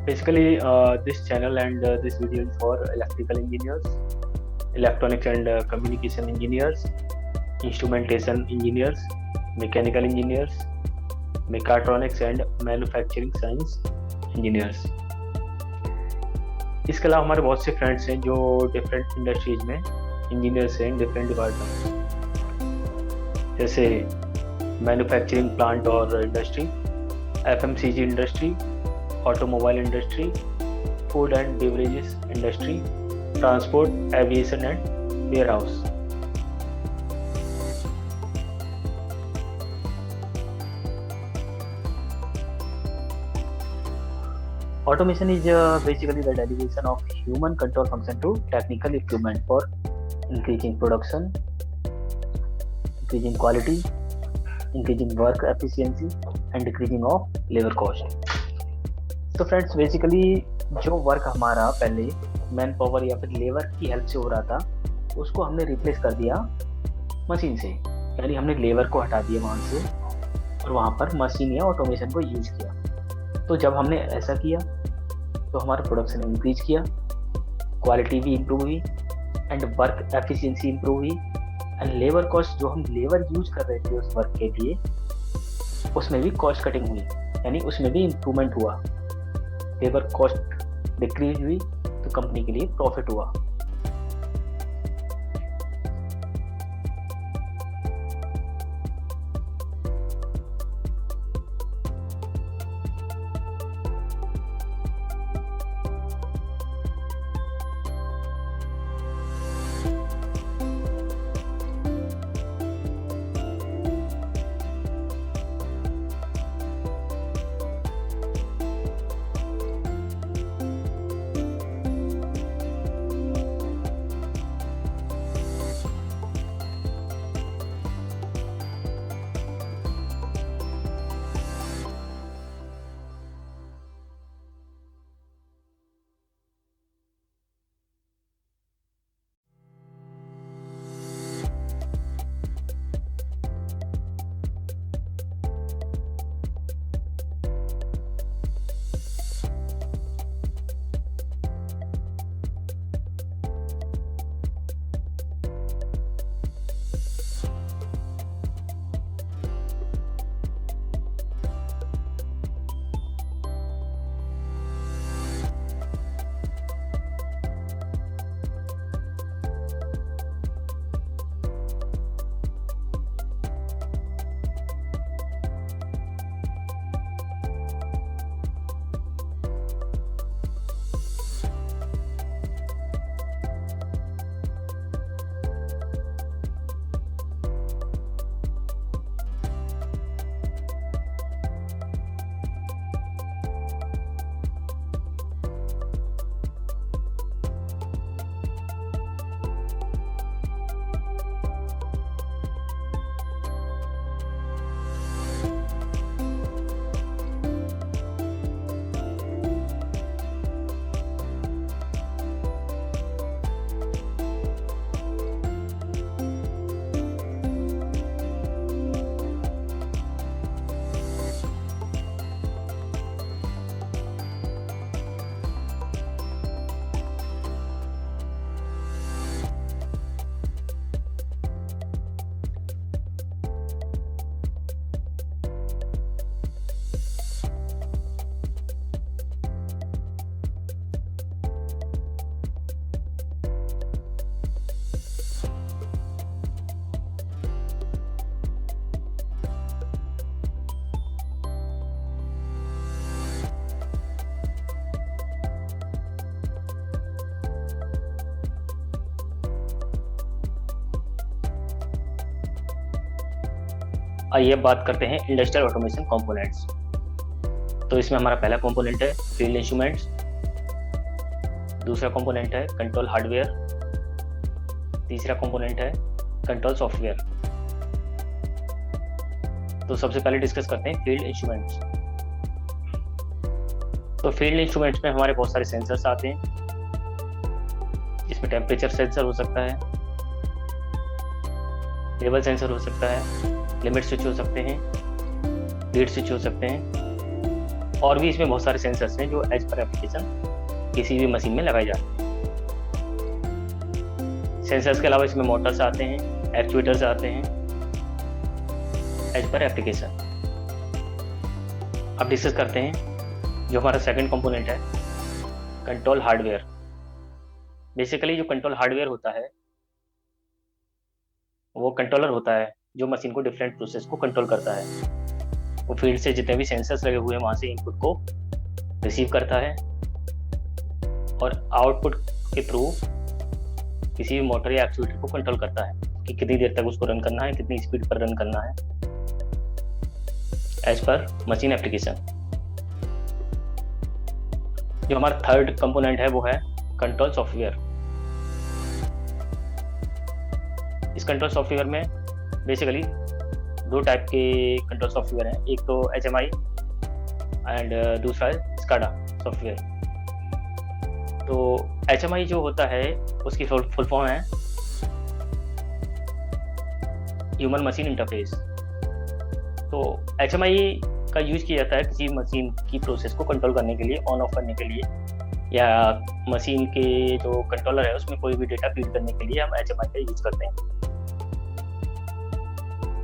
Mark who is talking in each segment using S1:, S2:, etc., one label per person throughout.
S1: Basically, this channel and this video is for electrical engineers, electronics and communication engineers, instrumentation engineers, mechanical engineers, mechatronics and manufacturing science engineers. इसके अलावा हमारे बहुत से friends हैं जो different industries में engineers हैं, डिफरेंट डिपार्टमेंट, जैसे मैन्युफैक्चरिंग प्लांट और industry, FMCG industry, automobile industry, food and beverages industry, transport, aviation and warehouse. Automation is basically the delegation of human control function to technical equipment for increasing production, increasing quality, increasing work efficiency and decreasing of labor cost. तो friends basically जो work हमारा पहले man power या फिर labour की help से हो रहा था उसको हमने रिप्लेस कर दिया मशीन से, यानी हमने लेबर को हटा दिया वहाँ से और वहाँ पर मशीन या ऑटोमेशन को यूज किया। तो जब हमने ऐसा किया तो हमारा प्रोडक्शन इंक्रीज किया, क्वालिटी भी इम्प्रूव हुई एंड वर्क एफिशिएंसी इम्प्रूव हुई एंड लेबर कॉस्ट जो हम लेबर यूज कर रहे थे उस वर्क के लिए उसमें भी कॉस्ट कटिंग हुई, यानी उसमें भी इम्प्रूवमेंट हुआ। लेबर कॉस्ट डिक्रीज हुई तो कंपनी के लिए प्रॉफिट हुआ। आइए अब बात करते हैं इंडस्ट्रियल ऑटोमेशन कंपोनेंट्स। तो इसमें हमारा पहला कंपोनेंट है फील्ड इंस्ट्रूमेंट्स, दूसरा कंपोनेंट है कंट्रोल हार्डवेयर, तीसरा कंपोनेंट है कंट्रोल सॉफ्टवेयर। तो सबसे पहले डिस्कस करते हैं फील्ड इंस्ट्रूमेंट्स। तो फील्ड इंस्ट्रूमेंट्स में हमारे बहुत सारे सेंसर्स आते हैं। इसमें टेम्परेचर सेंसर हो सकता है, लेवल सेंसर हो सकता है, लिमिट स्विच हो सकते हैं, लीड स्विच हो सकते हैं, और भी इसमें बहुत सारे सेंसर्स हैं जो एज पर एप्लीकेशन किसी भी मशीन में लगाए जाते हैं। सेंसर्स के अलावा इसमें मोटर्स आते हैं, एक्चुएटर्स आते हैं एज पर एप्लीकेशन। अब डिस्कस करते हैं जो हमारा सेकंड कंपोनेंट है, कंट्रोल हार्डवेयर। बेसिकली जो कंट्रोल हार्डवेयर होता है वो कंट्रोलर होता है जो मशीन को डिफरेंट प्रोसेस को कंट्रोल करता है। वो फील्ड से जितने भी सेंसर्स लगे हुए हैं वहां से इनपुट को रिसीव करता है और आउटपुट के थ्रू किसी भी मोटर या एक्चुएटर को कंट्रोल करता है कि कितनी देर तक उसको रन करना है, कितनी स्पीड पर रन करना है एज पर मशीन एप्लीकेशन। जो हमारा थर्ड कंपोनेंट है वो है कंट्रोल सॉफ्टवेयर। इस कंट्रोल सॉफ्टवेयर में बेसिकली दो टाइप के कंट्रोल सॉफ्टवेयर हैं, एक तो HMI एंड दूसरा है SCADA सॉफ्टवेयर। तो HMI जो होता है उसकी फुल फॉर्म है ह्यूमन मशीन इंटरफेस। तो HMI का यूज किया जाता है किसी मशीन की प्रोसेस को कंट्रोल करने के लिए, ऑन ऑफ करने के लिए, या मशीन के जो कंट्रोलर है उसमें कोई भी डेटा फीड करने के लिए हम HMI का यूज करते हैं।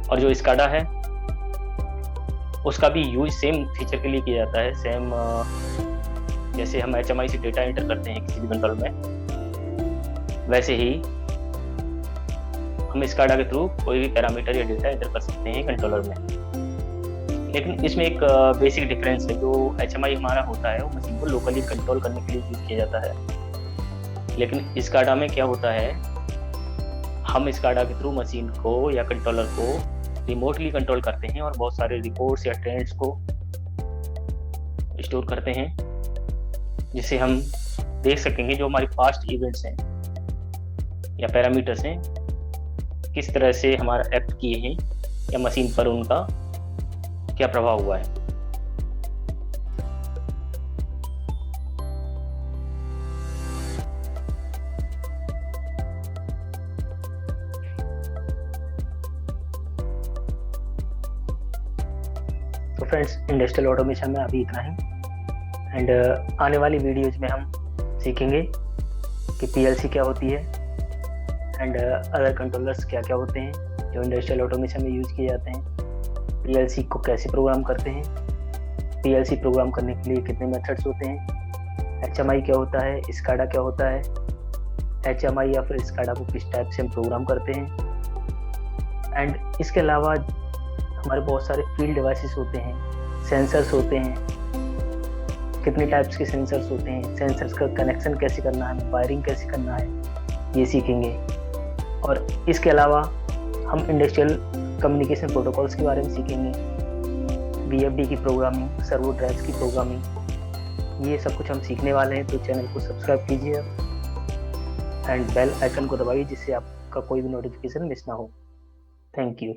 S1: और जो SCADA है उसका भी यूज सेम फीचर के लिए किया जाता है। सेम जैसे हम HMI से डेटा एंटर करते हैं किसी भी कंट्रोल में, वैसे ही हम SCADA के थ्रू कोई भी पैरामीटर या डेटा एंटर कर सकते हैं कंट्रोलर में। लेकिन इसमें एक बेसिक डिफरेंस है। जो HMI हमारा होता है वो मशीन को लोकली कंट्रोल करने के लिए यूज किया जाता है, लेकिन SCADA में क्या होता है, हम SCADA के थ्रू मशीन को या कंट्रोलर को रिमोटली कंट्रोल करते हैं और बहुत सारे रिपोर्ट्स या ट्रेंड्स को स्टोर करते हैं, जिससे हम देख सकेंगे जो हमारे पास्ट इवेंट्स हैं या पैरामीटर्स हैं किस तरह से हमारा एक्ट किए हैं या मशीन पर उनका क्या प्रभाव हुआ है। तो फ्रेंड्स, इंडस्ट्रियल ऑटोमेशन में अभी इतना ही एंड आने वाली वीडियोज में हम सीखेंगे कि PLC क्या होती है एंड अदर कंट्रोलर्स क्या क्या होते हैं जो इंडस्ट्रियल ऑटोमेशन में यूज किए जाते हैं, PLC को कैसे प्रोग्राम करते हैं, PLC प्रोग्राम करने के लिए कितने मेथड्स होते हैं, HMI क्या होता है, SCADA क्या होता है, HMI या फिर SCADA को किस टाइप से हम प्रोग्राम करते हैं। एंड इसके अलावा हमारे बहुत सारे फील्ड डिवाइसेस होते हैं, सेंसर्स होते हैं, कितने टाइप्स के सेंसर्स होते हैं, सेंसर्स का कनेक्शन कैसे करना है, वायरिंग कैसे करना है, ये सीखेंगे। और इसके अलावा हम इंडस्ट्रियल कम्युनिकेशन प्रोटोकॉल्स के बारे में सीखेंगे, VFD की प्रोग्रामिंग, सर्वो ड्राइव्स की प्रोग्रामिंग, ये सब कुछ हम सीखने वाले हैं। तो चैनल को सब्सक्राइब कीजिए एंड बेल आइकन को दबाइए जिससे आपका कोई भी नोटिफिकेशन मिस ना हो। Thank you.